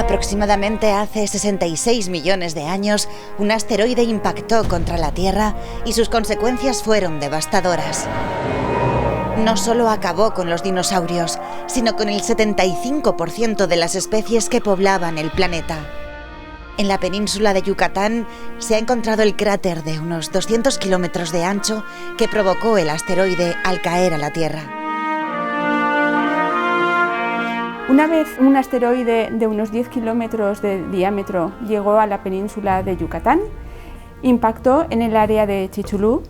Aproximadamente hace 66 millones de años, un asteroide impactó contra la Tierra y sus consecuencias fueron devastadoras. No solo acabó con los dinosaurios, sino con el 75% de las especies que poblaban el planeta. En la península de Yucatán se ha encontrado el cráter de unos 200 kilómetros de ancho que provocó el asteroide al caer a la Tierra. Una vez un asteroide de unos 10 kilómetros de diámetro llegó a la península de Yucatán, impactó en el área de Chicxulub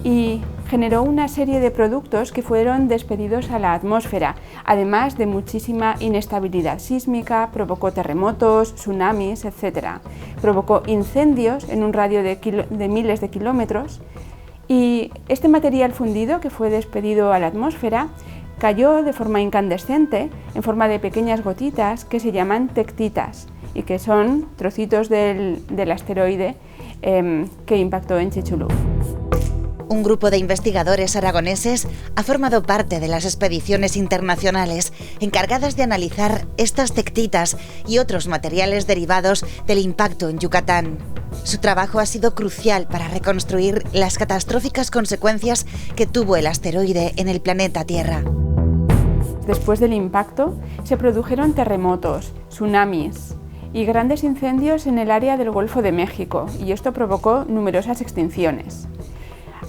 y generó una serie de productos que fueron despedidos a la atmósfera, además de muchísima inestabilidad sísmica, provocó terremotos, tsunamis, etc. Provocó incendios en un radio de miles de kilómetros y este material fundido que fue despedido a la atmósfera cayó de forma incandescente, en forma de pequeñas gotitas que se llaman tectitas y que son trocitos del asteroide que impactó en Chicxulub. Un grupo de investigadores aragoneses ha formado parte de las expediciones internacionales encargadas de analizar estas tectitas y otros materiales derivados del impacto en Yucatán. Su trabajo ha sido crucial para reconstruir las catastróficas consecuencias que tuvo el asteroide en el planeta Tierra. Después del impacto, se produjeron terremotos, tsunamis y grandes incendios en el área del Golfo de México, y esto provocó numerosas extinciones.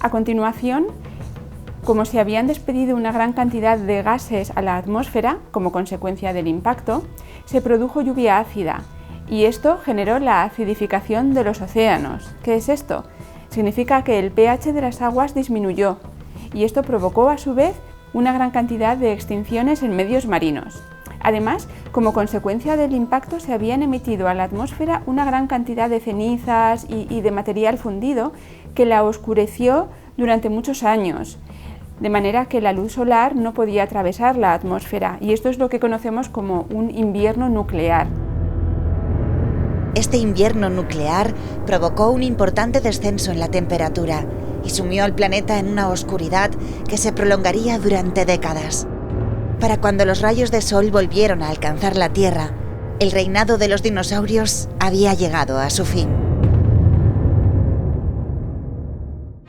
A continuación, como se habían despedido una gran cantidad de gases a la atmósfera como consecuencia del impacto, se produjo lluvia ácida, y esto generó la acidificación de los océanos. ¿Qué es esto? Significa que el pH de las aguas disminuyó, y esto provocó a su vez una gran cantidad de extinciones en medios marinos. Además, como consecuencia del impacto se habían emitido a la atmósfera una gran cantidad de cenizas y de material fundido que la oscureció durante muchos años, de manera que la luz solar no podía atravesar la atmósfera, y esto es lo que conocemos como un invierno nuclear. Este invierno nuclear provocó un importante descenso en la temperatura y sumió al planeta en una oscuridad que se prolongaría durante décadas. Para cuando los rayos de sol volvieron a alcanzar la Tierra, el reinado de los dinosaurios había llegado a su fin.